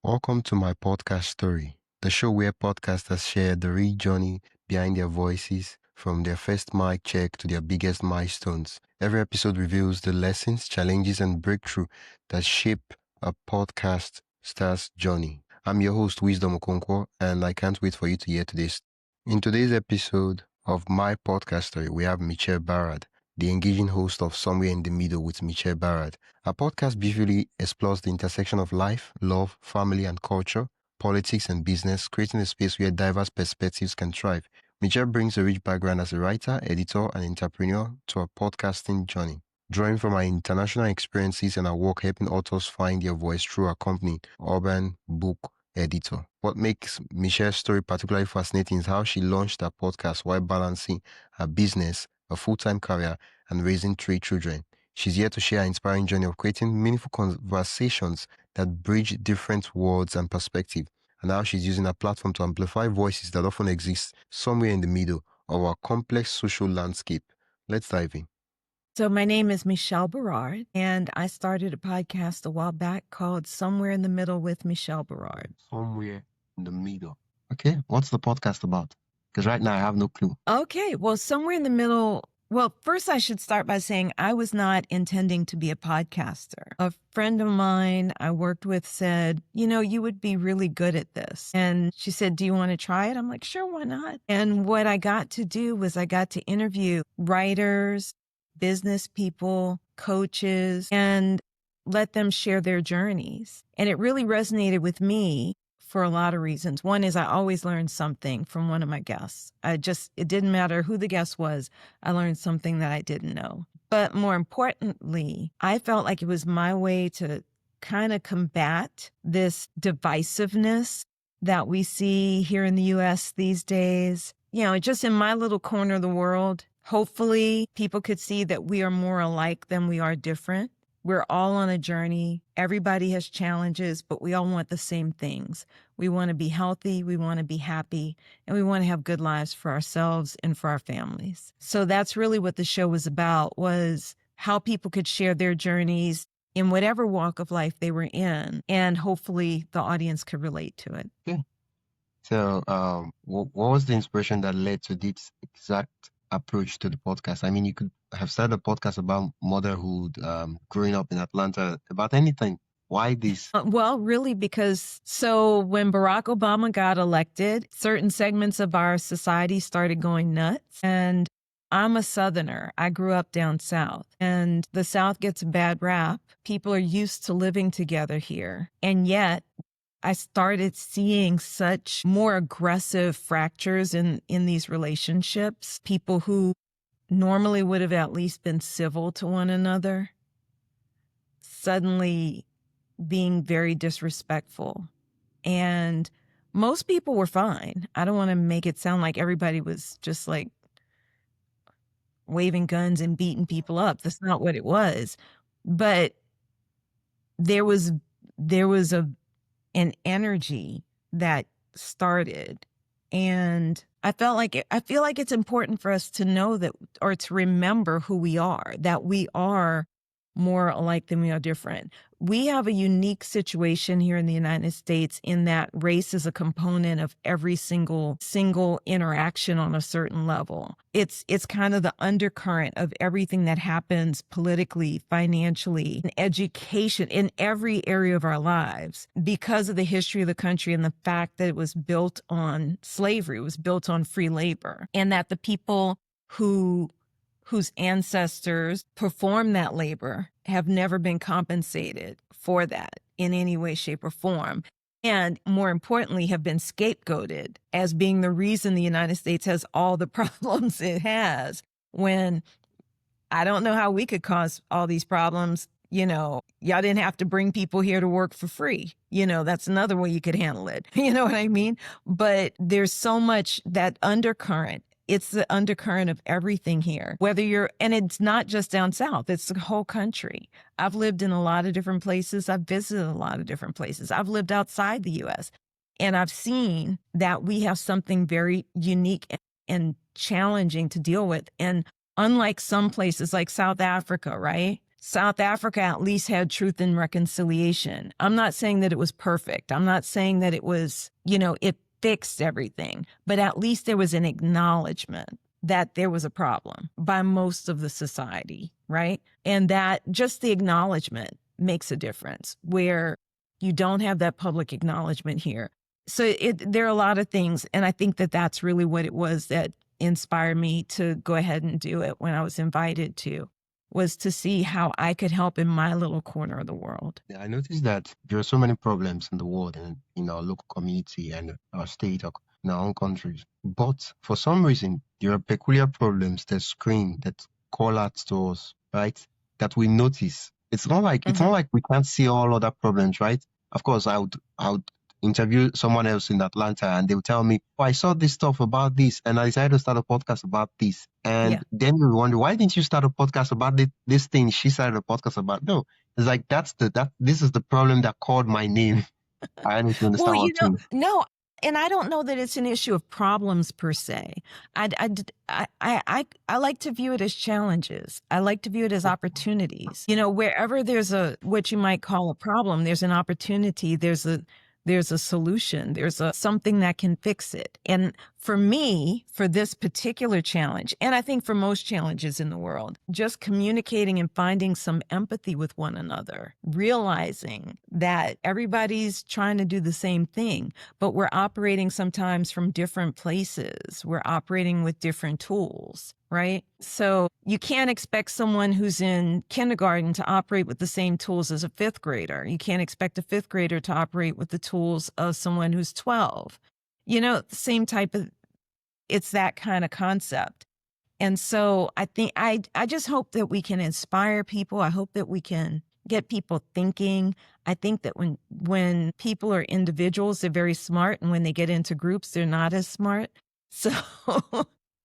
Welcome to my podcast story, the show where podcasters share the real journey behind their voices, from their first mic check to their biggest milestones. Every episode reveals the lessons, challenges, and breakthrough that shape a podcast star's journey. I'm your host, Wisdom Okonkwo, and I can't wait for you to hear today's. In today's episode of my podcast story, we have Michelle Berard, the engaging host of Somewhere in the Middle with Michelle Berard. Our podcast beautifully explores the intersection of life, love, family, and culture, politics, and business, creating a space where diverse perspectives can thrive. Michelle brings a rich background as a writer, editor, and entrepreneur to her podcasting journey, drawing from her international experiences and her work helping authors find their voice through her company, Urban Book Editor. What makes Michelle's story particularly fascinating is how she launched her podcast while balancing her business, a full-time career, and raising 3 children. She's here to share an inspiring journey of creating meaningful conversations that bridge different worlds and perspectives, and how she's using her platform to amplify voices that often exist somewhere in the middle of our complex social landscape. Let's dive in. So my name is Michelle Berard, and I started a podcast a while back called Somewhere in the Middle with Michelle Berard. Somewhere in the middle. Okay, what's the podcast about? Because right now I have no clue. Okay, well, Somewhere in the Middle. Well, first I should start by saying I was not intending to be a podcaster. A friend of mine I worked with said, you would be really good at this. And she said, do you want to try it? I'm like, sure, why not? And what I got to do was I got to interview writers, business people, coaches, and let them share their journeys. And it really resonated with me for a lot of reasons. One is I always learned something from one of my guests. It didn't matter who the guest was, I learned something that I didn't know. But more importantly, I felt like it was my way to kind of combat this divisiveness that we see here in the US these days. Just in my little corner of the world, hopefully people could see that we are more alike than we are different. We're all on a journey. Everybody has challenges, but we all want the same things. We want to be healthy, we want to be happy, and we want to have good lives for ourselves and for our families. So that's really what the show was about, was how people could share their journeys in whatever walk of life they were in, and hopefully the audience could relate to it. Okay. So, what was the inspiration that led to this exact approach to the podcast? I mean, you could have started a podcast about motherhood, growing up in Atlanta, about anything. Why this? Well, really, because when Barack Obama got elected, certain segments of our society started going nuts. And I'm a Southerner. I grew up down South, and the South gets a bad rap. People are used to living together here. And yet I started seeing such more aggressive fractures in these relationships. People who normally would have at least been civil to one another, suddenly being very disrespectful. And most people were fine. I don't want to make it sound like everybody was just like waving guns and beating people up. That's not what it was. But there was an energy that started. And I feel like it's important for us to know that, or to remember who we are, that we are more alike than we are different. We have a unique situation here in the United States in that race is a component of every single interaction on a certain level. It's kind of the undercurrent of everything that happens politically, financially, in education, in every area of our lives, because of the history of the country and the fact that it was built on slavery, it was built on free labor, and that the people whose ancestors performed that labor have never been compensated for that in any way, shape, or form. And more importantly, have been scapegoated as being the reason the United States has all the problems it has, when I don't know how we could cause all these problems. Y'all didn't have to bring people here to work for free. That's another way you could handle it. You know what I mean? But there's so much that undercurrent. It's the undercurrent of everything here, and it's not just down South, it's the whole country. I've lived in a lot of different places. I've visited a lot of different places. I've lived outside the U.S. and I've seen that we have something very unique and challenging to deal with. And unlike some places like South Africa, right? South Africa at least had Truth and Reconciliation. I'm not saying that it was perfect. I'm not saying that it was, it fixed everything, but at least there was an acknowledgement that there was a problem by most of the society, right? And that just the acknowledgement makes a difference where you don't have that public acknowledgement here. So there are a lot of things. And I think that that's really what it was that inspired me to go ahead and do it when I was invited to, was to see how I could help in my little corner of the world. Yeah, I noticed that there are so many problems in the world and in our local community and our state or in our own countries. But for some reason, there are peculiar problems that scream, that call out to us, right? That we notice. It's not like we can't see all other problems, right? Of course, I would interview someone else in Atlanta and they would tell me, oh, I saw this stuff about this and I decided to start a podcast about this. And then you wonder, why didn't you start a podcast about this thing she started a podcast about? No, it's like this is the problem that called my name. I don't understand Well, what I'm saying. no, and I don't know that it's an issue of problems per se. I like to view it as challenges. I like to view it as opportunities. Wherever there's what you might call a problem, there's an opportunity. There's a solution. There's something that can fix it. And for me, for this particular challenge, and I think for most challenges in the world, just communicating and finding some empathy with one another, realizing that everybody's trying to do the same thing, but we're operating sometimes from different places. We're operating with different tools, right? So you can't expect someone who's in kindergarten to operate with the same tools as a fifth grader. You can't expect a fifth grader to operate with the tools of someone who's 12. The same type of, it's that kind of concept. And so I think I just hope that we can inspire people. I hope that we can get people thinking. I think that when people are individuals, they're very smart. And when they get into groups, they're not as smart. So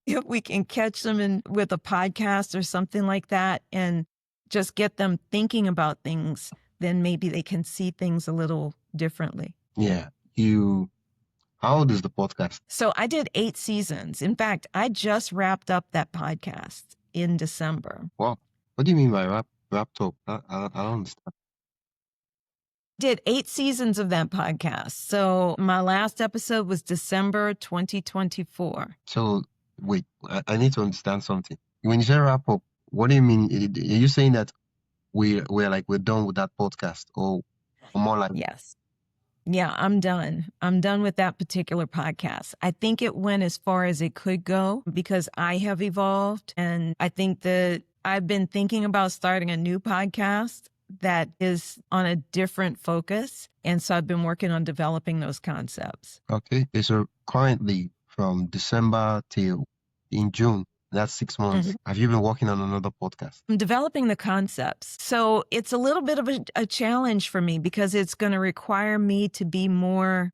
if we can catch them with a podcast or something like that and just get them thinking about things, then maybe they can see things a little differently. Yeah. How old is the podcast? So I did 8 seasons. In fact, I just wrapped up that podcast in December. Wow. What do you mean by wrapped up? I don't understand. Did 8 seasons of that podcast. So my last episode was December 2024. So wait, I need to understand something. When you say wrap up, what do you mean? Are you saying that we're done with that podcast, or more like? Yes. Yeah, I'm done. I'm done with that particular podcast. I think it went as far as it could go because I have evolved. And I think that I've been thinking about starting a new podcast that is on a different focus. And so I've been working on developing those concepts. Okay. So currently from December till in June, that's 6 months. Have you been working on another podcast? I'm developing the concepts. So it's a little bit of a challenge for me because it's going to require me to be more,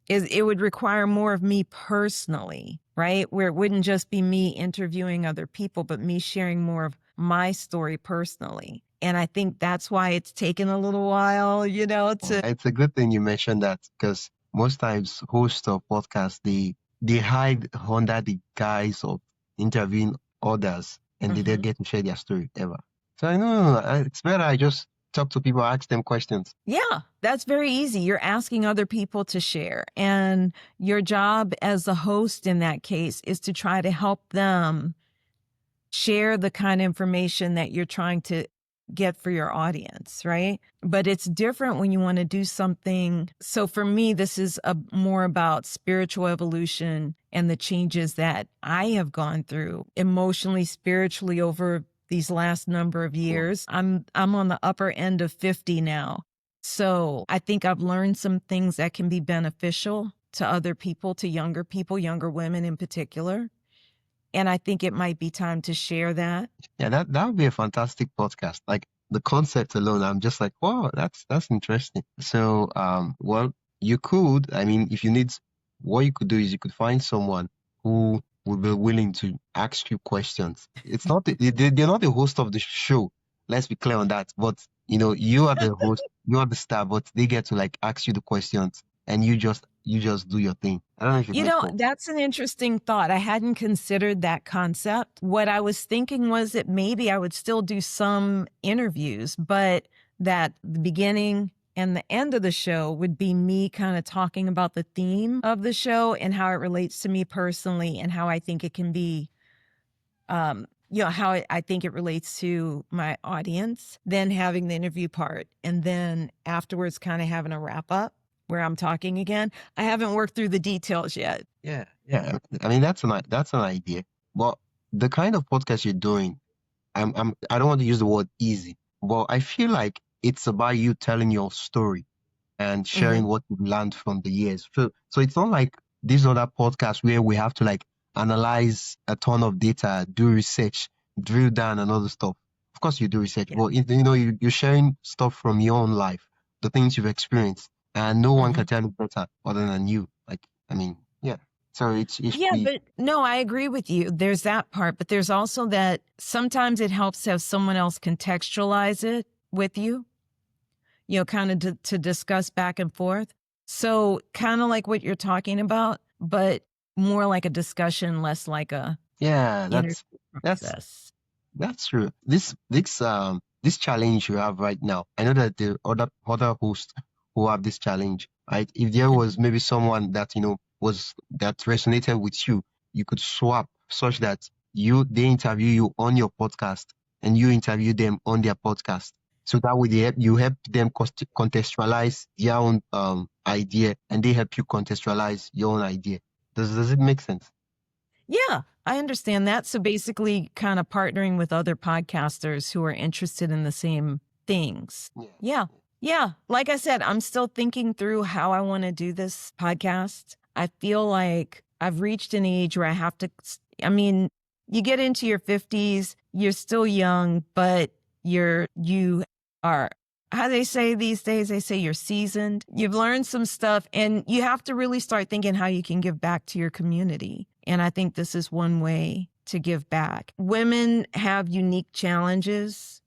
it would require more of me personally, right? Where it wouldn't just be me interviewing other people, but me sharing more of my story personally. And I think that's why it's taken a little while, It's a good thing you mentioned that because most times hosts of podcasts, they hide under the guise of interviewing others and they don't get to share their story ever. So I know it's better I just talk to people, ask them questions. Yeah, that's very easy. You're asking other people to share. And your job as a host in that case is to try to help them share the kind of information that you're trying to get for your audience, right? But it's different when you want to do something. So for me, this is more about spiritual evolution and the changes that I have gone through emotionally, spiritually over these last number of years. I'm on the upper end of 50 now. So I think I've learned some things that can be beneficial to other people, to younger people, younger women in particular. And I think it might be time to share that. Yeah, that would be a fantastic podcast. Like the concept alone, I'm just like, wow, that's interesting. So, well, you could, if you need, what you could do is you could find someone who would be willing to ask you questions. It's not, they're not the host of the show. Let's be clear on that. But, you are the host, you are the star, but they get to ask you the questions and you just you just do your thing. I don't know if it makes sense. That's an interesting thought. I hadn't considered that concept. What I was thinking was that maybe I would still do some interviews, but that the beginning and the end of the show would be me kind of talking about the theme of the show and how it relates to me personally and how I think it can be, how I think it relates to my audience, then having the interview part, and then afterwards kind of having a wrap up where I'm talking again. I haven't worked through the details yet. Yeah, yeah. I mean, that's an idea. But the kind of podcast you're doing, I don't want to use the word easy, but I feel like it's about you telling your story and sharing Mhm. what you've learned from the years. So it's not like these other podcasts where we have to like analyze a ton of data, do research, drill down and other stuff. Of course you do research, Yeah. but you're sharing stuff from your own life, the things you've experienced, and no one can Mhm. tell it better other than you. Like, I mean, yeah. So it should Yeah, be, but no, I agree with you. There's that part, but there's also that sometimes it helps to have someone else contextualize it with you, kind of to discuss back and forth. So kind of like what you're talking about, but more like a discussion, less like a yeah, interview that's process. That's true. This challenge you have right now, I know that the other hosts who have this challenge, right? If there was maybe someone that that resonated with you, you could swap such that they interview you on your podcast and you interview them on their podcast. So that way you help them contextualize their own idea and they help you contextualize your own idea. Does it make sense? Yeah, I understand that. So basically, kind of partnering with other podcasters who are interested in the same things. Yeah. Yeah. Yeah. Like I said, I'm still thinking through how I want to do this podcast. I feel like I've reached an age where I have to, I mean, you get into your 50s, you're still young, but you are, how they say these days, they say you're seasoned. You've learned some stuff and you have to really start thinking how you can give back to your community. And I think this is one way to give back. Women have unique challenges.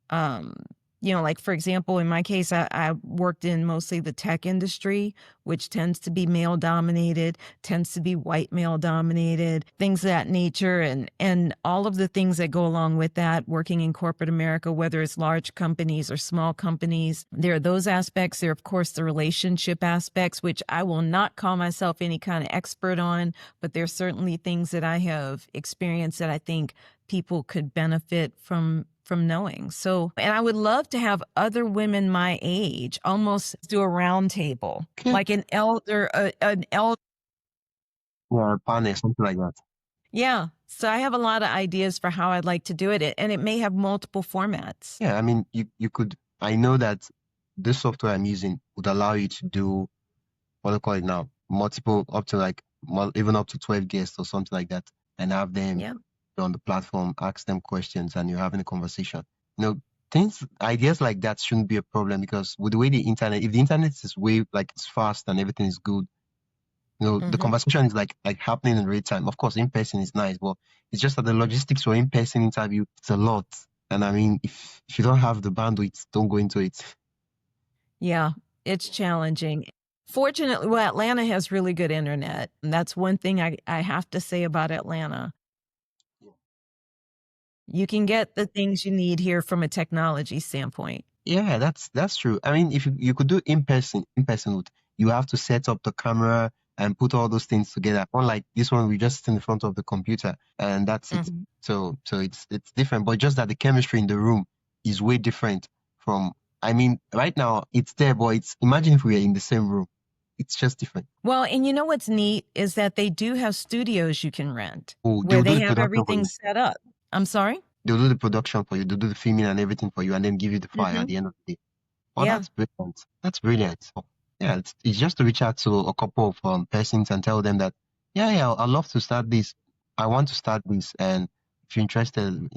Um, like for example, in my case, I worked in mostly the tech industry, which tends to be male dominated, tends to be white male dominated, things of that nature, and all of the things that go along with that. Working in corporate America, whether it's large companies or small companies, there are those aspects. There are, of course, the relationship aspects, which I will not call myself any kind of expert on, but there's certainly things that I have experienced that I think people could benefit from knowing. So, and I would love to have other women my age almost do a round table, Okay. like an elder. Yeah, panel, something like that. Yeah. So I have a lot of ideas for how I'd like to do it. And it may have multiple formats. Yeah, I mean, you could. I know that this software I'm using would allow you to do what do you call it now, multiple up to like even up to 12 guests or something like that, and have them Yeah. on the platform, ask them questions, and you're having a conversation. Ideas like that shouldn't be a problem because with the way the internet, if the internet is way like it's fast and everything is good, the Hmm. conversation is like happening in real time. Of course, in person is nice, but it's just that the logistics for in person interview, it's a lot. And I mean, if you don't have the bandwidth, don't go into it. Yeah. It's challenging. Fortunately, well, Atlanta has really good internet. And that's one thing I have to say about Atlanta. You can get the things you need here from a technology standpoint. Yeah, that's true. I mean, if you could do in person, you have to set up the camera and put all those things together. Unlike this one, we just sit in front of the computer and that's it. Mhm. So it's different, but just that the chemistry in the room is way different from. I mean, right now it's there, but it's imagine if we were in the same room. It's just different. Well, and you know what's neat is that they do have studios you can rent Oh, where they'll do they the have production for everything you. set up. I'm sorry? They'll do the production for you. They'll do the filming and everything for you, and then give you the file at Mhm. the end of the day. Oh, Yeah. that's brilliant. That's brilliant. Oh, yeah, it's just to reach out to a couple of persons and tell them that, yeah, I'd love to start this. I want to start this, and if you're interested,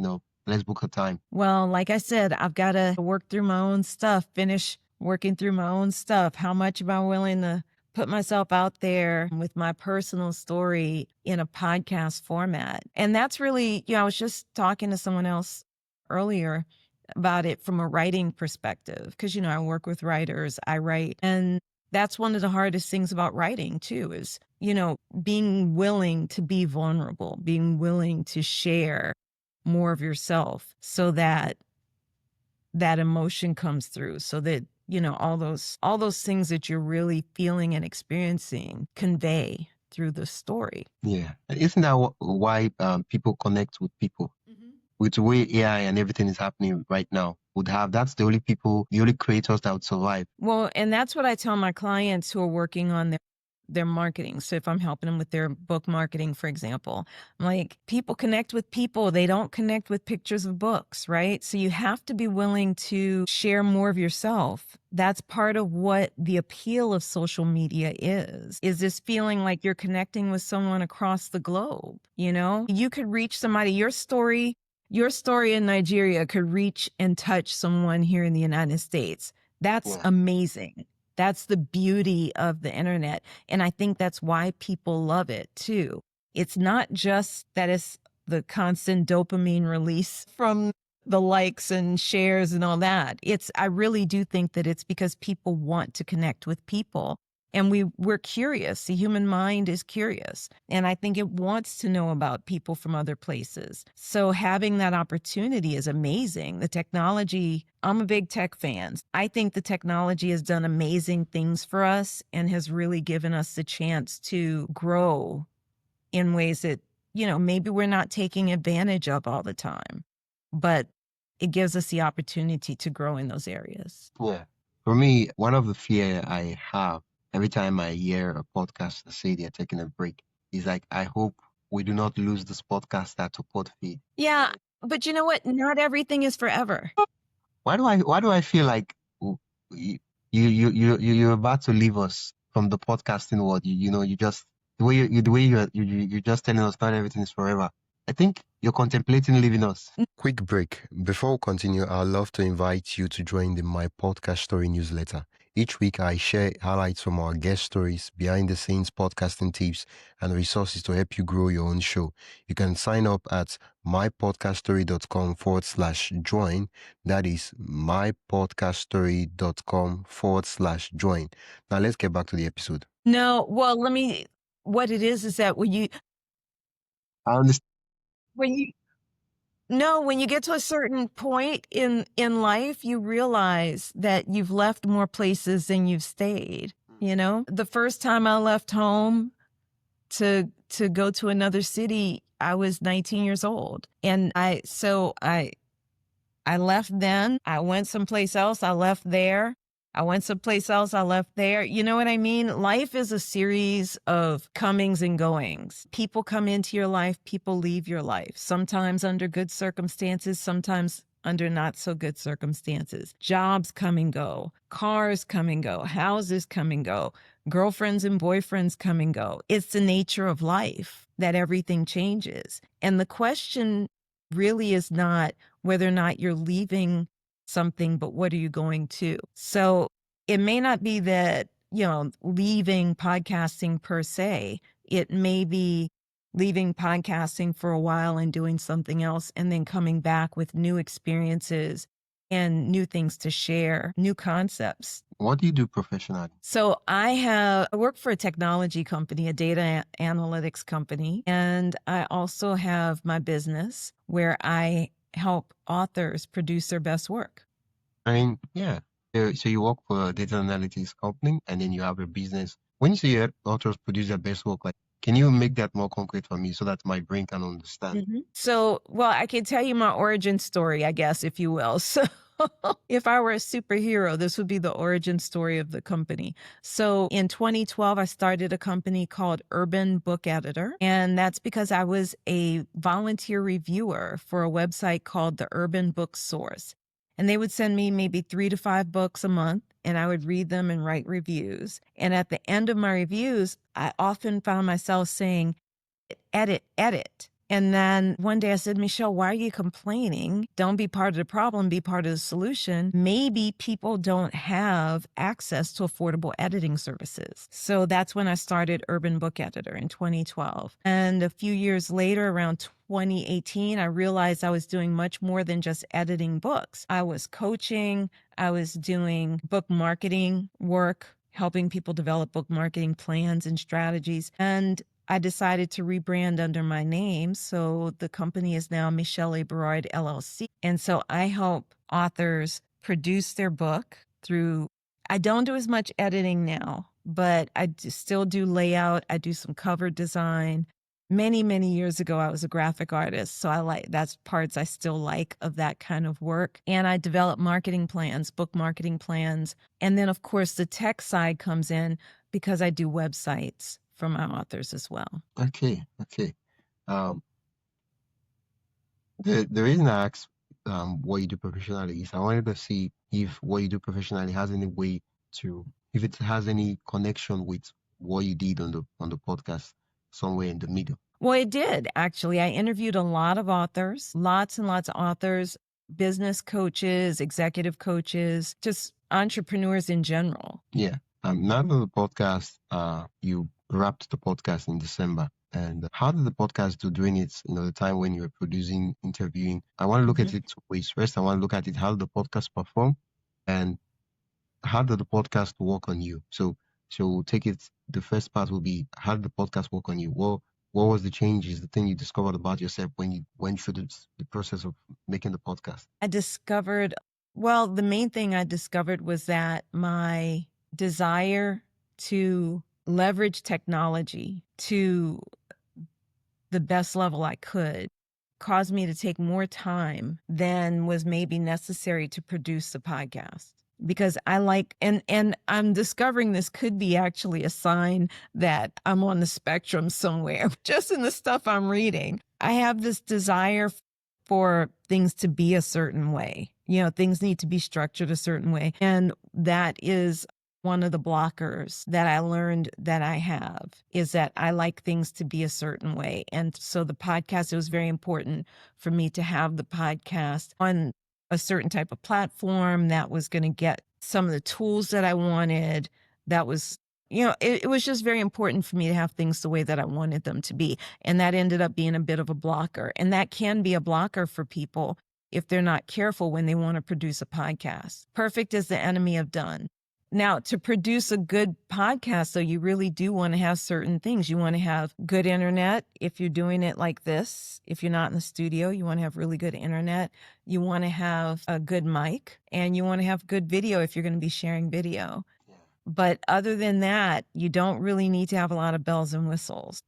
let's book a time. Well, like I said, I've got to work through my own stuff, finish working through my own stuff. How much am I willing to put myself out there with my personal story in a podcast format? And that's really, I was just talking to someone else earlier about it from a writing perspective because, I work with writers, I write. And That's one of the hardest things about writing too, is, being willing to be vulnerable, being willing to share more of yourself so that that emotion comes through, so that, all those things that you're really feeling and experiencing convey through the story. Yeah. And isn't that why people connect with people? With the way AI and everything is happening right now, that's the only people, the only creators that would survive. Well, and that's what I tell my clients who are working on their marketing. So if I'm helping them with their book marketing, for example, I'm like, people connect with people. They don't connect with pictures of books, right? So you have to be willing to share more of yourself. That's part of what the appeal of social media is this feeling like you're connecting with someone across the globe. You could reach somebody, your story in Nigeria could reach and touch someone here in the United States. That's Yeah. amazing. That's the beauty of the internet. And I think that's why people love it too. It's not just that it's the constant dopamine release from the likes and shares and all that. I really do think that it's because people want to connect with people. And we're curious. The human mind is curious. And I think it wants to know about people from other places. So having that opportunity is amazing. The technology, I'm a big tech fan. I think the technology has done amazing things for us and has really given us the chance to grow in ways that, maybe we're not taking advantage of all the time. But it gives us the opportunity to grow in those areas. Yeah. For me, one of the fear I have every time I hear a podcaster say they're taking a break is like, I hope we do not lose this podcaster to Podfeed. Yeah, but you know what? Not everything is forever. Why do I feel like you're about to leave us from the podcasting world? You just you're just telling us not everything is forever. I think you're contemplating leaving us. Quick break. Before we continue, I'd love to invite you to join the My Podcast Story newsletter. Each week, I share highlights from our guest stories, behind the scenes podcasting tips, and resources to help you grow your own show. You can sign up at mypodcaststory.com/join. That is mypodcaststory.com/join. Now, let's get back to the episode. No, well, what it is that I understand. when you, no, when you get to a certain point in life, you realize that you've left more places than you've stayed. The first time I left home to go to another city, I was 19 years old. And I left then. I went someplace else. I left there. I went someplace else. I left there. You know what I mean? Life is a series of comings and goings. People come into your life, people leave your life, sometimes under good circumstances, sometimes under not so good circumstances. Jobs come and go, cars come and go, houses come and go, girlfriends and boyfriends come and go. It's the nature of life that everything changes. And the question really is not whether or not you're leaving something, but what are you going to? So it may not be that, leaving podcasting per se. It may be leaving podcasting for a while and doing something else and then coming back with new experiences and new things to share, new concepts. What do you do professionally? So I work for a technology company, a data analytics company, and I also have my business where I help authors produce their best work. I mean, yeah. So you work for a data analytics company and then you have a business. When you say your authors produce their best work, like, can you make that more concrete for me so that my brain can understand? So, well, I can tell you my origin story, I guess, if you will. So if I were a superhero, this would be the origin story of the company. So in 2012, I started a company called Urban Book Editor. And that's because I was a volunteer reviewer for a website called the Urban Book Source. And they would send me maybe 3 to 5 books a month, and I would read them and write reviews. And at the end of my reviews, I often found myself saying, edit, edit. And then one day I said, Michelle, why are you complaining? Don't be part of the problem, be part of the solution. Maybe people don't have access to affordable editing services. So that's when I started Urban Book Editor in 2012. And a few years later, around 2018, I realized I was doing much more than just editing books. I was coaching, I was doing book marketing work, helping people develop book marketing plans and strategies. And I decided to rebrand under my name. So the company is now Michelle Berard LLC. And so I help authors produce their book through, I don't do as much editing now, but I still do layout. I do some cover design. Many, many years ago, I was a graphic artist. So that's parts I still like of that kind of work. And I develop marketing plans, book marketing plans. And then, of course, the tech side comes in because I do websites for my authors as well. Okay. Um, the reason I asked what you do professionally is I wanted to see if what you do professionally has any way to, if it has any connection with what you did on the podcast somewhere in the middle. Well, it did, actually. I interviewed a lot of authors, lots and lots of authors, business coaches, executive coaches, just entrepreneurs in general. Yeah. Now that the podcast, you wrapped the podcast in December. And how did the podcast do during its, the time when you were producing, interviewing? I want to look at it two ways. First, I want to look at it, how did the podcast perform? And how did the podcast work on you? So we'll take it, the first part will be, how did the podcast work on you? What was the changes, the thing you discovered about yourself when you went through the process of making the podcast? The main thing I discovered was that my desire to leverage technology to the best level I could caused me to take more time than was maybe necessary to produce the podcast. Because I like, and I'm discovering this could be actually a sign that I'm on the spectrum somewhere, just in the stuff I'm reading. I have this desire for things to be a certain way. Things need to be structured a certain way. And that is one of the blockers that I learned that I have, is that I like things to be a certain way. And so the podcast, it was very important for me to have the podcast on a certain type of platform that was going to get some of the tools that I wanted. That was, it was just very important for me to have things the way that I wanted them to be. And that ended up being a bit of a blocker. And that can be a blocker for people if they're not careful when they want to produce a podcast. Perfect is the enemy of done. Now, to produce a good podcast, though, you really do want to have certain things. You want to have good internet if you're doing it like this. If you're not in the studio, you want to have really good internet. You want to have a good mic, and you want to have good video if you're going to be sharing video. But other than that, you don't really need to have a lot of bells and whistles,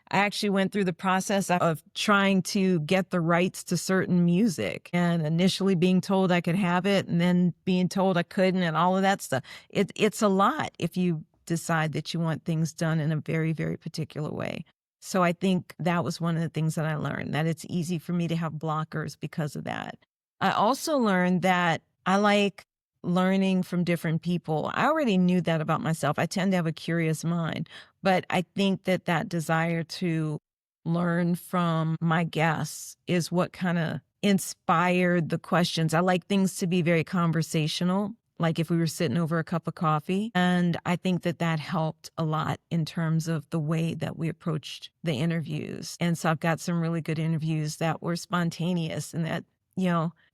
I actually went through the process of trying to get the rights to certain music, and initially being told I could have it and then being told I couldn't, and all of that stuff. It's a lot if you decide that you want things done in a very, very particular way. So I think that was one of the things that I learned, that it's easy for me to have blockers because of that. I also learned that I like learning from different people. I already knew that about myself. I tend to have a curious mind, but I think that desire to learn from my guests is what kind of inspired the questions. I like things to be very conversational, like if we were sitting over a cup of coffee. And I think that helped a lot in terms of the way that we approached the interviews. And so I've got some really good interviews that were spontaneous, and that,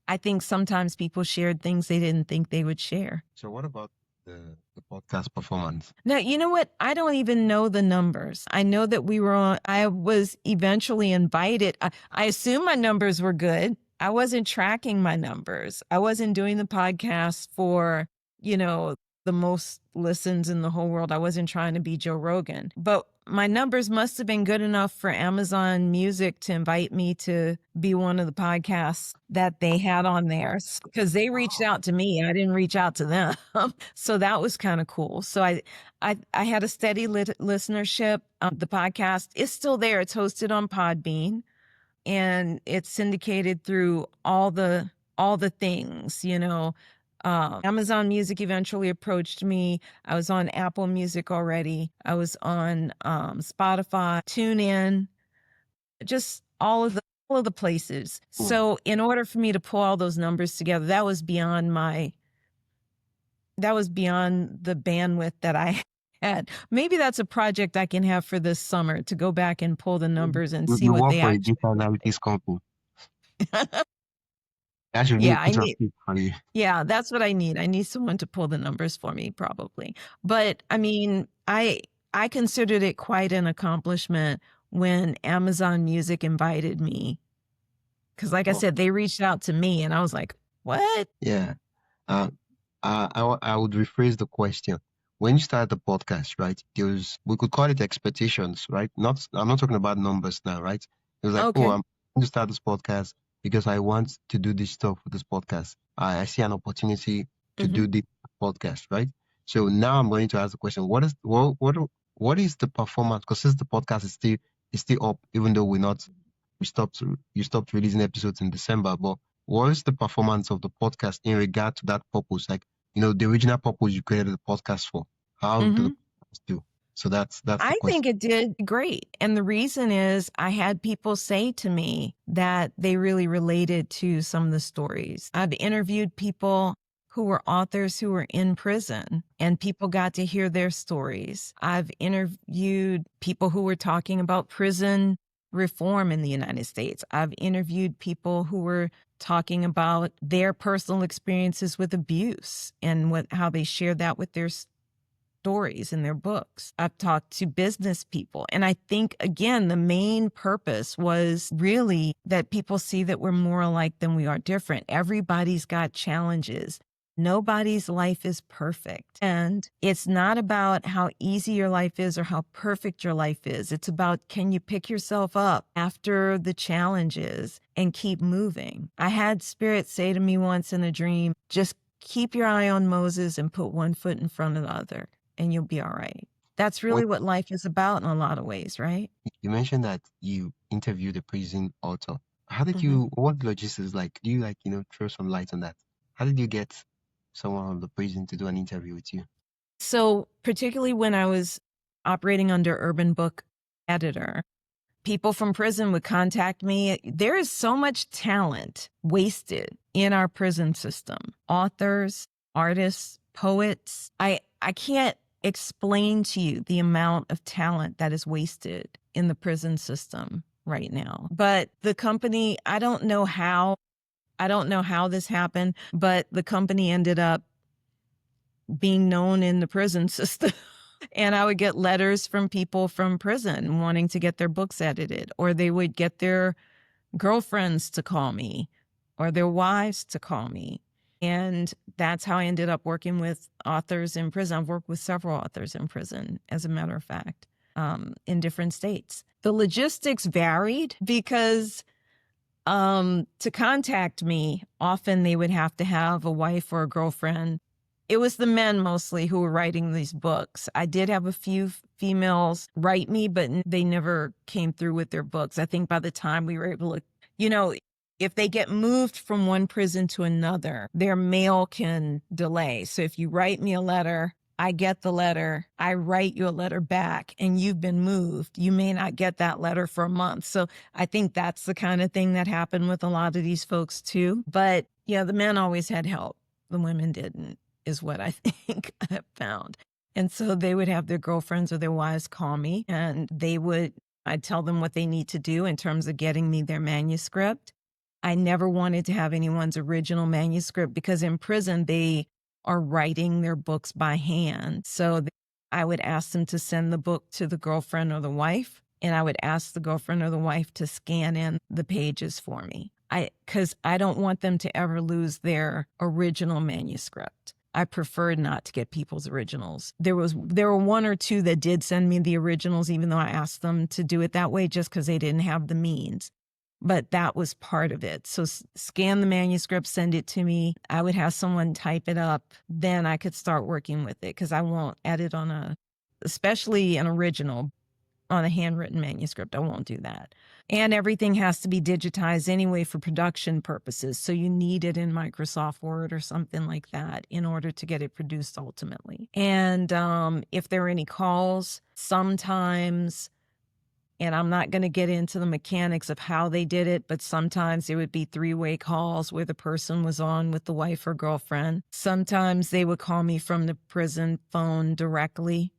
I think sometimes people shared things they didn't think they would share. So what about the podcast performance? Now, you know what? I don't even know the numbers. I know that I was eventually invited. I assume my numbers were good. I wasn't tracking my numbers. I wasn't doing the podcast for, the most listens in the whole world. I wasn't trying to be Joe Rogan, but my numbers must have been good enough for Amazon Music to invite me to be one of the podcasts that they had on there, because they reached out to me. I didn't reach out to them. So that was kind of cool. So I had a steady listenership. The podcast is still there. It's hosted on Podbean, and it's syndicated through all the things, Amazon Music eventually approached me. I was on Apple Music already. I was on Spotify, TuneIn, just all of the places. So in order for me to pull all those numbers together, that was beyond the bandwidth that I had. Maybe that's a project I can have for this summer, to go back and pull the numbers and see what they actually. You work for a data analytics company. I should really Yeah, I put a need speak for you. yeah, that's what I need. I need someone to pull the numbers for me probably. But I mean, I considered it quite an accomplishment when Amazon Music invited me. Because, like I Oh, said, they reached out to me and I was like, "What?" yeah. Uh, I would rephrase the question. When you started the podcast, right? There was, we could call it expectations, right? Not, I'm not talking about numbers now, right? It was like, oh, Okay. I'm going to start this podcast because I want to do this stuff with this podcast. I see an opportunity to Mhm. do this podcast, right? So now I'm going to ask the question: what is the performance? Because since the podcast is still up, even though we stopped you stopped releasing episodes in December, but what is the performance of the podcast in regard to that purpose? Like, the original purpose you created the podcast for. How did the Mhm. podcast do? So that's the I question. think it did great. And the reason is I had people say to me that they really related to some of the stories. I've interviewed people who were authors who were in prison, and people got to hear their stories. I've interviewed people who were talking about prison reform in the United States. I've interviewed people who were talking about their personal experiences with abuse and how they shared that with their stories in their books. I've talked to business people. And I think, again, the main purpose was really that people see that we're more alike than we are different. Everybody's got challenges. Nobody's life is perfect. And it's not about how easy your life is or how perfect your life is. It's about, can you pick yourself up after the challenges and keep moving? I had Spirit say to me once in a dream, just keep your eye on Moses and put one foot in front of the other, and you'll be all right. That's When really what life is about in a lot of ways, right? you mentioned that you interviewed a prison author, how did Mhm. you? What logistics like? Do you like throw some light on that? How did you get someone from the prison to do an interview with you? So, particularly when I was operating under Urban Book Editor, people from prison would contact me. There is so much talent wasted in our prison system. Authors, artists, poets. I can't explain to you the amount of talent that is wasted in the prison system right now. But the company, I don't know how this happened, but the company ended up being known in the prison system. And I would get letters from people from prison wanting to get their books edited, or they would get their girlfriends to call me or their wives to call me. And that's how I ended up working with authors in prison. I've worked with several authors in prison, as a matter of fact, in different states. The logistics varied because to contact me, often they would have to have a wife or a girlfriend. It was the men mostly who were writing these books. I did have a few females write me, but they never came through with their books. I think by the time we were able to, you know, if they get moved from one prison to another, their mail can delay. So if you write me a letter, I get the letter, I write you a letter back, and you've been moved, you may not get that letter for a month. So I think that's the kind of thing that happened with a lot of these folks too. But yeah, the men always had help. The women didn't, is what I think I have found. And so they would have their girlfriends or their wives call me, and I'd tell them what they need to do in terms of getting me their manuscript. I never wanted to have anyone's original manuscript because in prison, they are writing their books by hand. So I would ask them to send the book to the girlfriend or the wife, and I would ask the girlfriend or the wife to scan in the pages for me. Because I don't want them to ever lose their original manuscript. I preferred not to get people's originals. There were one or two that did send me the originals, even though I asked them to do it that way, just because they didn't have the means. But that was part of it. So scan the manuscript, send it to me. I would have someone type it up. Then I could start working with it because I won't edit especially an original, on a handwritten manuscript. I won't do that. And everything has to be digitized anyway for production purposes. So you need it in Microsoft Word or something like that in order to get it produced ultimately. And if there are any calls, sometimes, and I'm not going to get into the mechanics of how they did it, but sometimes there would be three-way calls where the person was on with the wife or girlfriend. Sometimes they would call me from the prison phone directly.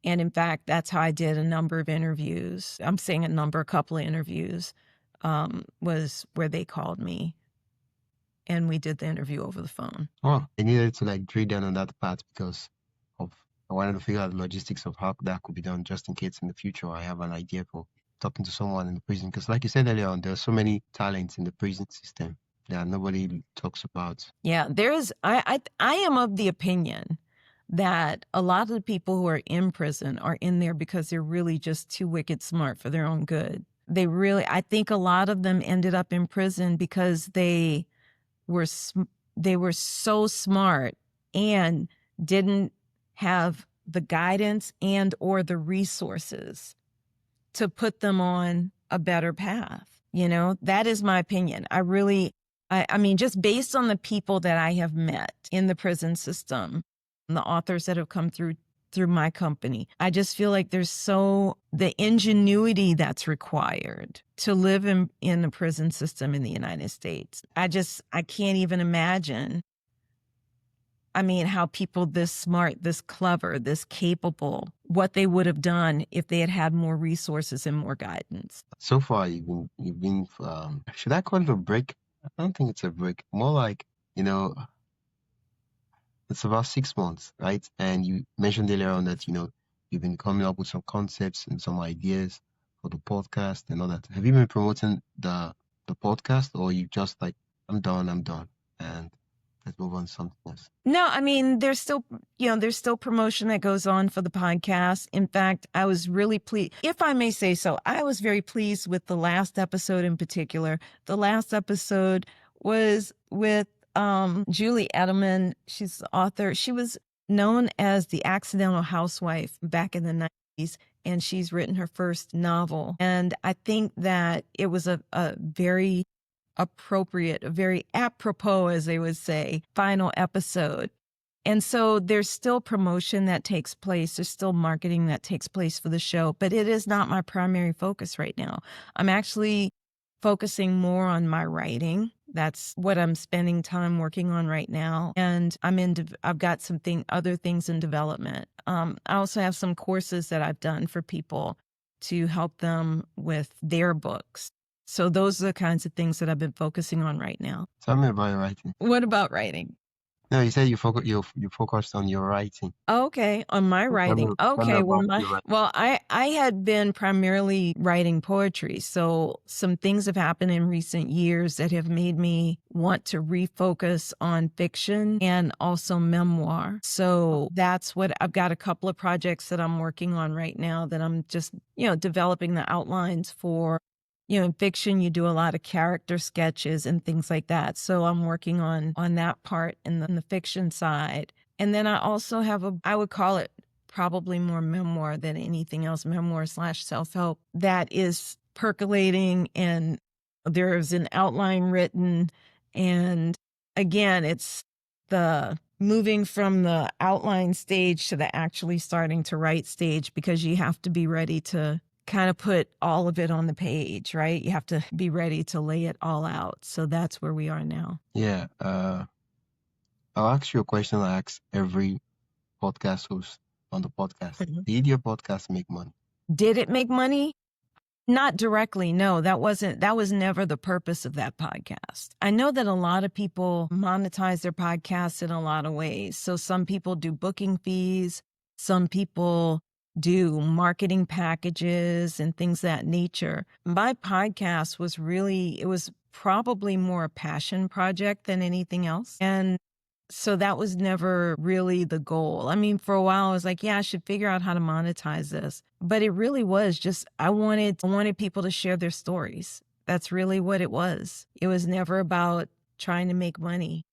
And in fact, that's how I did a number of interviews. I'm saying a couple of interviews was where they called me and we did the interview over the phone. Oh, I needed to like drill down on that part because of I wanted to figure out the logistics of how that could be done, just in case in the future I have an idea for talking to someone in the prison. Because, like you said earlier on, there are so many talents in the prison system that nobody talks about. Yeah, I am of the opinion that a lot of the people who are in prison are in there because they're really just too wicked smart for their own good. I think a lot of them ended up in prison because were they were so smart and didn't have the guidance and or the resources to put them on a better path. You know, that is my opinion. I mean, just based on the people that I have met in the prison system, and the authors that have come through my company, I just feel like the ingenuity that's required to live in the prison system in the United States. I can't even imagine. I mean, how people this smart, this clever, this capable, what they would have done if they had had more resources and more guidance. So far, you've been should I call it a break? I don't think it's a break. More like, it's about 6 months, right? And you mentioned earlier on that, you've been coming up with some concepts and some ideas for the podcast and all that. Have you been promoting the podcast, or you just like, I'm done, and let's move on to something else? No, I mean, there's still promotion that goes on for the podcast. In fact, I was really pleased, if I may say so, I was very pleased with the last episode in particular. The last episode was with Julie Edelman. She's the author. She was known as the accidental housewife back in the 90s, and she's written her first novel. And I think that it was a very appropriate, very apropos, as they would say, final episode. And so there's still promotion that takes place. There's still marketing that takes place for the show, but it is not my primary focus right now. I'm actually focusing more on my writing. That's what I'm spending time working on right now. And I've got other things in development. I also have some courses that I've done for people to help them with their books. So those are the kinds of things that I've been focusing on right now. Tell me about your writing. What about writing? No, you said you focused on your writing. Okay, on my writing. Okay, I had been primarily writing poetry. So some things have happened in recent years that have made me want to refocus on fiction and also memoir. So that's what I've got, a couple of projects that I'm working on right now that I'm just, developing the outlines for. In fiction, you do a lot of character sketches and things like that. So I'm working on that part in the fiction side. And then I also have I would call it probably more memoir than anything else, memoir/self-help, that is percolating, and there's an outline written. And again, it's the moving from the outline stage to the actually starting to write stage, because you have to be ready to kind of put all of it on the page, right? You have to be ready to lay it all out. So that's where we are now. Yeah. I'll ask you a question I ask every podcast host on the podcast. Mhm. Did your podcast make money? Did it make money? Not directly, no. That was never the purpose of that podcast. I know that a lot of people monetize their podcasts in a lot of ways. So some people do booking fees, some people do marketing packages and things of that nature. My podcast it was probably more a passion project than anything else. And so that was never really the goal. I mean, for a while I was like, yeah, I should figure out how to monetize this. But it really was just, I wanted people to share their stories. That's really what it was. It was never about trying to make money.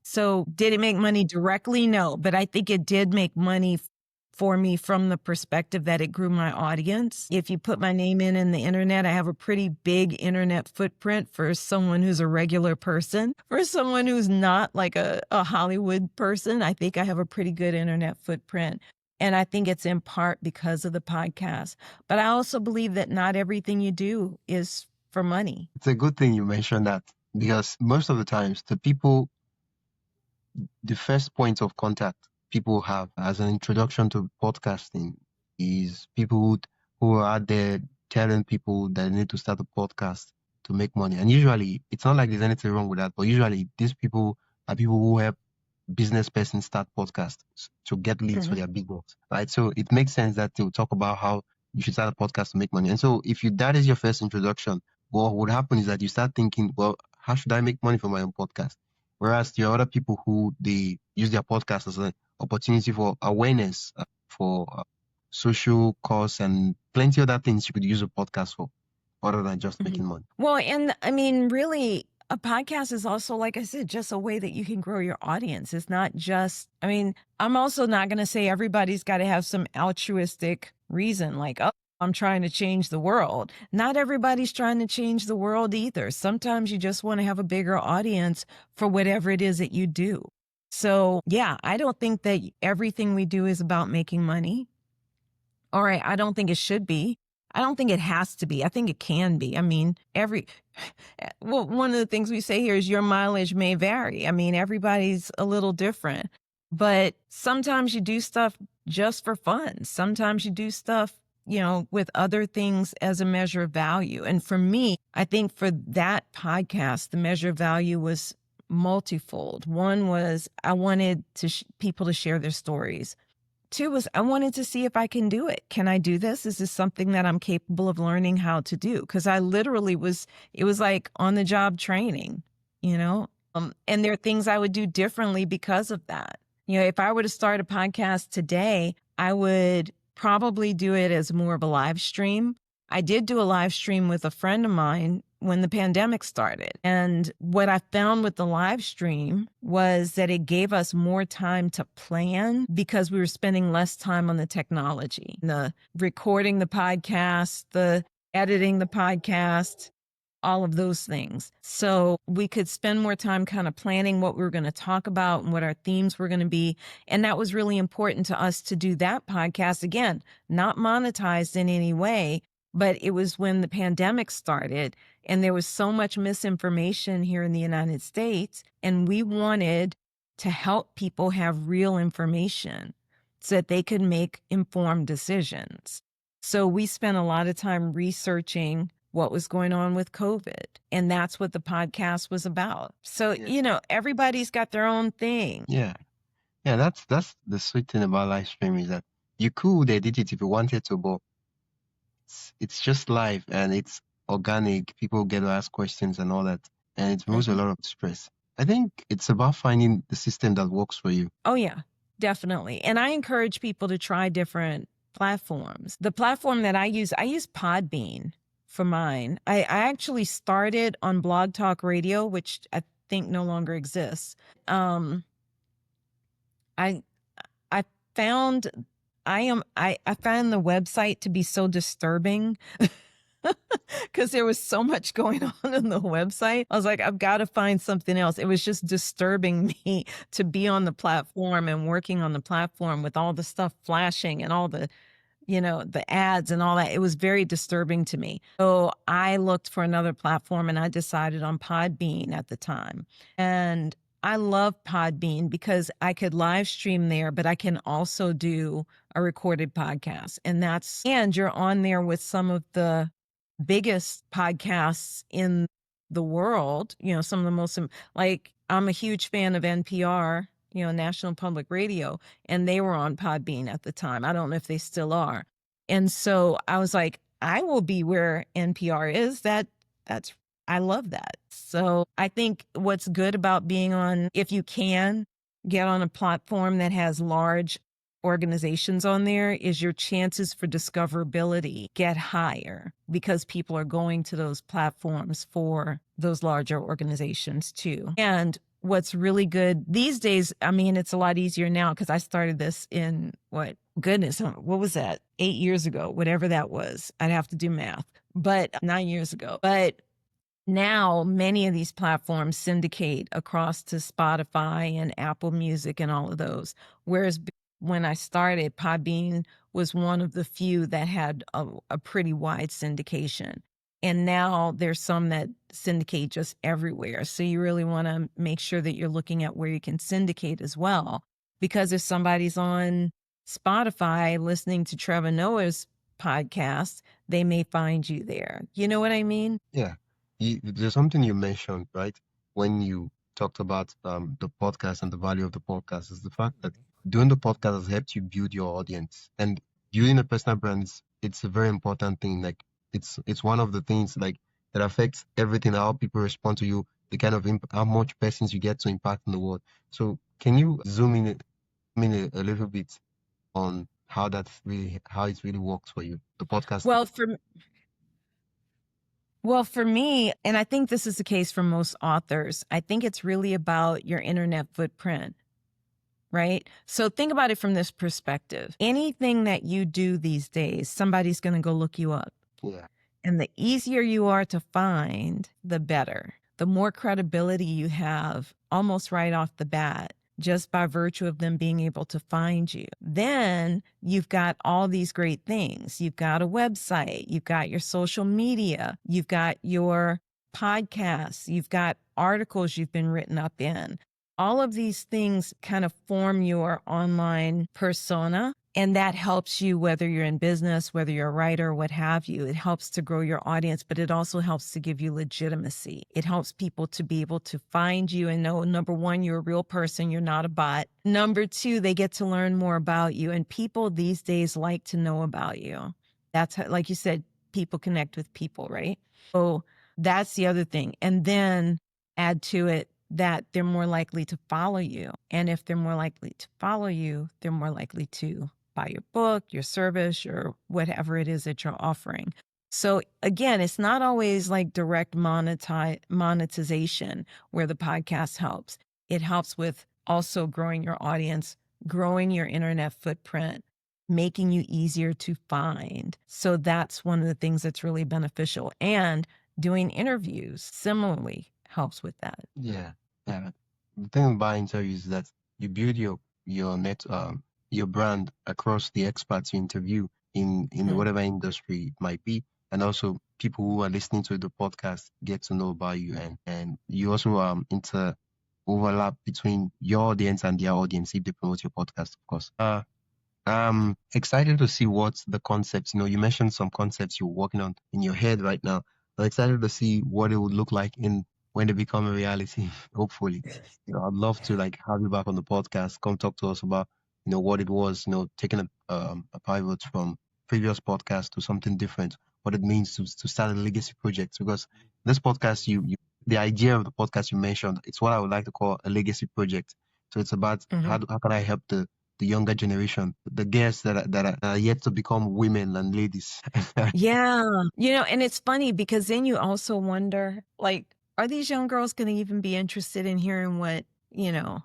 So did it make money directly? No, but I think it did make money for me from the perspective that it grew my audience. If you put my name in the internet, I have a pretty big internet footprint for someone who's a regular person. For someone who's not like a Hollywood person, I think I have a pretty good internet footprint. And I think it's in part because of the podcast. But I also believe that not everything you do is for money. It's a good thing you mentioned that, because most of the times the first point of contact people have as an introduction to podcasting is people who are out there telling people that they need to start a podcast to make money. And usually, it's not like there's anything wrong with that, but usually these people are people who help business persons start podcasts to get leads for Mhm. their business, right? So it makes sense that they'll talk about how you should start a podcast to make money. And so if you that is your first introduction, what would happen is that you start thinking, well, how should I make money from my own podcast? Whereas there are other people who they use their podcast as an opportunity for awareness, for social cause, and plenty of other things you could use a podcast for, other than just Mhm. making money. Well, and I mean, really, a podcast is also, like I said, just a way that you can grow your audience. It's not just, I mean, I'm also not going to say everybody's got to have some altruistic reason, like, oh, I'm trying to change the world. Not everybody's trying to change the world either. Sometimes you just want to have a bigger audience for whatever it is that you do. So, yeah, I don't think that everything we do is about making money. All right, I don't think it should be. I don't think it has to be. I think it can be. I mean, well, one of the things we say here is your mileage may vary. I mean, everybody's a little different, but sometimes you do stuff just for fun. Sometimes you do stuff, with other things as a measure of value. And for me, I think for that podcast, the measure of value was multifold. One was I wanted people to share their stories. Two was I wanted to see if I can do it. Can I do this? Is this something that I'm capable of learning how to do? Because I literally it was like on the job training, you know? And there are things I would do differently because of that. If I were to start a podcast today, I would probably do it as more of a live stream. I did do a live stream with a friend of mine when the pandemic started. And what I found with the live stream was that it gave us more time to plan because we were spending less time on the technology, the recording the podcast, the editing the podcast, all of those things. So we could spend more time kind of planning what we were going to talk about and what our themes were going to be. And that was really important to us to do that podcast. Again, not monetized in any way, but it was when the pandemic started and there was so much misinformation here in the United States. And we wanted to help people have real information so that they could make informed decisions. So we spent a lot of time researching what was going on with COVID. And that's what the podcast was about. So, Yeah. everybody's got their own thing. Yeah. Yeah, that's the sweet thing about live streaming is that you could edit it if you wanted to, but it's just live and it's organic. People get to ask questions and all that, and it removes a Mhm. lot of stress. I think it's about finding the system that works for you. Oh, yeah, definitely. And I encourage people to try different platforms. The platform that I use Podbean for mine. I actually started on Blog Talk Radio, which I think no longer exists. Um, I I found I found the website to be so disturbing because there was so much going on the website. I was like, I've got to find something else. It was just disturbing me to be on the platform and working on the platform with all the stuff flashing and all the ads and all that. It was very disturbing to me. So I looked for another platform and I decided on Podbean at the time. And I love Podbean because I could live stream there, but I can also do a recorded podcast. And you're on there with some of the biggest podcasts in the world, some of the most, like, I'm a huge fan of NPR, National Public Radio, and they were on Podbean at the time. I don't know if they still are. And so I was like, I will be where NPR is. That's I love that. So I think what's good about being on, if you can get on a platform that has large organizations on there, is your chances for discoverability get higher because people are going to those platforms for those larger organizations too. And what's really good these days, I mean, it's a lot easier now because I started this in what was that? 8 years ago, whatever that was. I'd have to do math, but 9 years ago. But now many of these platforms syndicate across to Spotify and Apple Music and all of those. Whereas when I started, Podbean was one of the few that had a pretty wide syndication. And now there's some that syndicate just everywhere. So you really want to make sure that you're looking at where you can syndicate as well. Because if somebody's on Spotify listening to Trevor Noah's podcast, they may find you there. You know what I mean? Yeah. There's something you mentioned, right? When you talked about the podcast and the value of the podcast is the fact that doing the podcast has helped you build your audience. And building a personal brand it's a very important thing. Like it's one of the things like that affects everything, how people respond to you, the kind of how much persons you get to impact in the world. So can you zoom in a little bit on how it really works for you, the podcast? Well, for me, and I think this is the case for most authors, I think it's really about your internet footprint, right? So think about it from this perspective. Anything that you do these days, somebody's going to go look you up. Yeah. And the easier you are to find, the better. The more credibility you have almost right off the bat, just by virtue of them being able to find you. Then you've got all these great things. You've got a website, you've got your social media, you've got your podcasts, you've got articles you've been written up in. All of these things kind of form your online persona. And that helps you, whether you're in business, whether you're a writer, what have you. It helps to grow your audience, but it also helps to give you legitimacy. It helps people to be able to find you and know, number one, you're a real person, you're not a bot. Number two, they get to learn more about you. And people these days like to know about you. That's how, like you said, people connect with people, right? So that's the other thing. And then add to it that they're more likely to follow you. And if they're more likely to follow you, they're more likely to buy your book, your service, or whatever it is that you're offering. So again, it's not always like direct monetization where the podcast helps. It helps with also growing your audience, growing your internet footprint, making you easier to find. So that's one of the things that's really beneficial. And doing interviews similarly helps with that. Yeah, yeah. The thing about interviews is that you build your brand across the experts you interview in Hmm. whatever industry it might be, and also people who are listening to the podcast get to know about you, and you also inter overlap between your audience and their audience if they promote your podcast, of course. Excited to see what the concepts, you mentioned some concepts you're working on in your head right now. I'm excited to see what it would look like in when they become a reality, hopefully. I'd love to like have you back on the podcast, come talk to us about, what it was, taking a pivot from previous podcast to something different, what it means to start a legacy project. Because this podcast, the idea of the podcast you mentioned, it's what I would like to call a legacy project. So it's about Mhm. how can I help the younger generation, the girls that are yet to become women and ladies. Yeah. And it's funny because then you also wonder, like, are these young girls going to even be interested in hearing Yeah,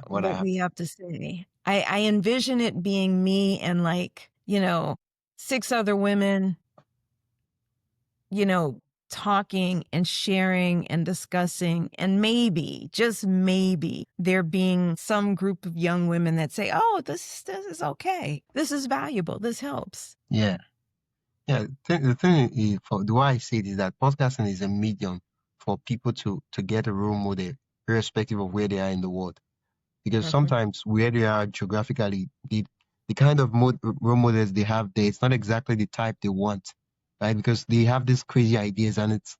what I what have. we have to say? I envision it being me and like, six other women, you know, talking and sharing and discussing, and maybe, just maybe, there being some group of young women that say, "Oh, this is okay. This is valuable. This helps." Yeah, yeah. The thing is, for the way I see it is that podcasting is a medium for people to get a role model, irrespective of where they are in the world. Because Mhm. sometimes where they are geographically, the kind of role models they have there, it's not exactly the type they want, right? Because they have these crazy ideas, and it's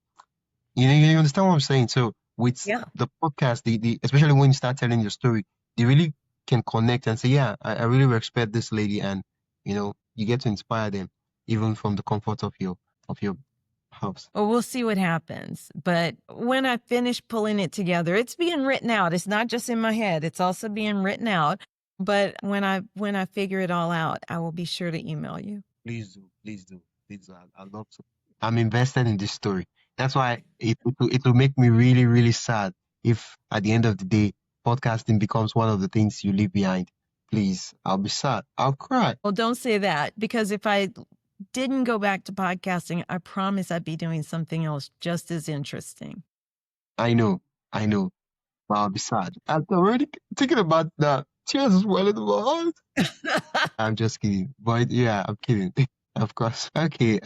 you understand what I'm saying? So with Yeah. the podcast, the especially when you start telling your story, they really can connect and say, yeah, I really respect this lady, and you get to inspire them even from the comfort of your house. Well, we'll see what happens. But when I finish pulling it together, it's being written out. It's not just in my head. It's also being written out. But when I figure it all out, I will be sure to email you. Please do, please do, please do. I'd love to. I'm invested in this story. That's why it will make me really, really sad if at the end of the day, podcasting becomes one of the things you leave behind. Please, I'll be sad. I'll cry. Well, don't say that because if I didn't go back to podcasting, I promise I'd be doing something else just as interesting. I know, I know, but I'll be sad. I'm already thinking about that. Tears is welling in my heart. I'm just kidding. But yeah, I'm kidding. Of course. Okay,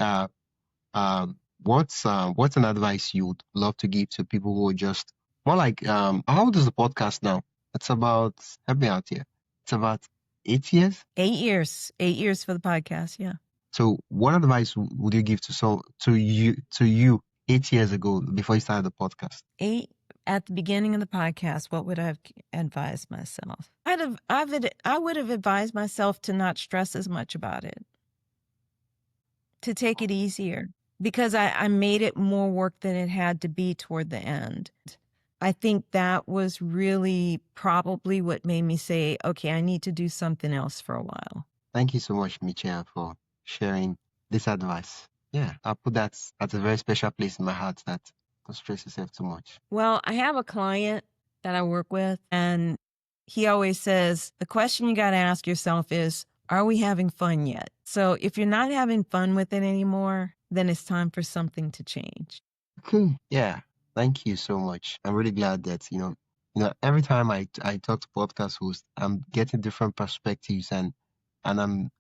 what's an advice you would love to give to people who are just more like how old is the podcast now? It's about help me out here. It's about 8 years. 8 years. 8 years for the podcast. Yeah. So what advice would you give to you 8 years ago before you started the podcast? At the beginning of the podcast, what would I have advised myself? I would have advised myself to not stress as much about it, to take it easier, because I made it more work than it had to be toward the end. I think that was really probably what made me say, okay, I need to do something else for a while. Thank you so much, Michelle, for sharing this advice. Yeah, I'll put that at a very special place in my heart, that don't stress yourself too much. Well, I have a client that I work with, and he always says, the question you got to ask yourself is, are we having fun yet? So if you're not having fun with it anymore, then it's time for something to change. Okay. Yeah. Thank you so much. I'm really glad that, every time I talk to podcast hosts, I'm getting different perspectives, and I'm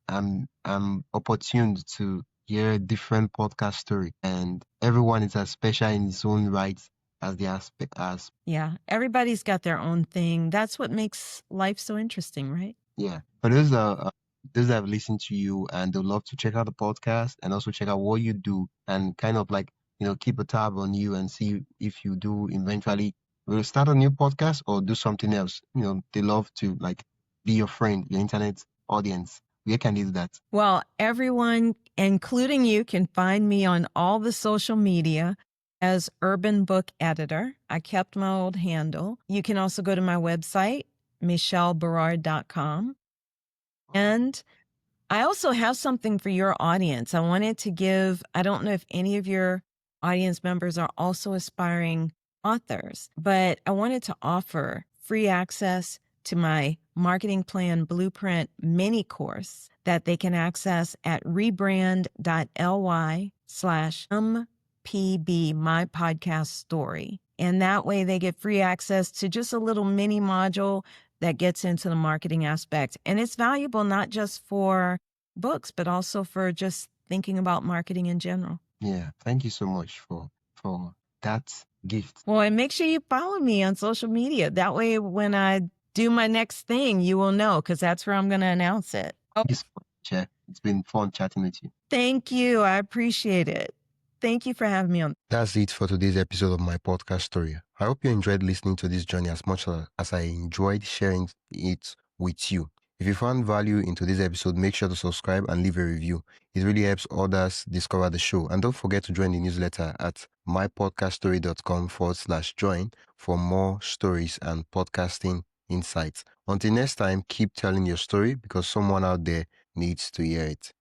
opportuned to hear different podcast story, and everyone is as special in its own right as the aspect as. Yeah, everybody's got their own thing. That's what makes life so interesting, right? Yeah. For those that have listened to you and they'd love to check out the podcast and also check out what you do, and kind of like, keep a tab on you and see if you do eventually will start a new podcast or do something else. They love to like be your friend, your internet audience. Where can they do that? Well, everyone, including you, can find me on all the social media as Urban Book Editor. I kept my old handle. You can also go to my website, michelleberard.com. And I also have something for your audience. I wanted to give, I don't know if any of your audience members are also aspiring authors, but I wanted to offer free access to my marketing plan blueprint mini course that they can access at rebrand.ly/mpb, my podcast story. And that way they get free access to just a little mini module that gets into the marketing aspect. And it's valuable not just for books, but also for just thinking about marketing in general. Yeah, thank you so much for that gift. Well, and make sure you follow me on social media. That way, when I do my next thing, you will know, because that's where I'm going to announce it. Thank you so much, Chair. It's been fun chatting with you. Thank you. I appreciate it. Thank you for having me on. That's it for today's episode of my podcast story. I hope you enjoyed listening to this journey as much as I enjoyed sharing it with you. If you found value in today's episode, make sure to subscribe and leave a review. It really helps others discover the show. And don't forget to join the newsletter at mypodcaststory.com/join for more stories and podcasting insights. Until next time, keep telling your story, because someone out there needs to hear it.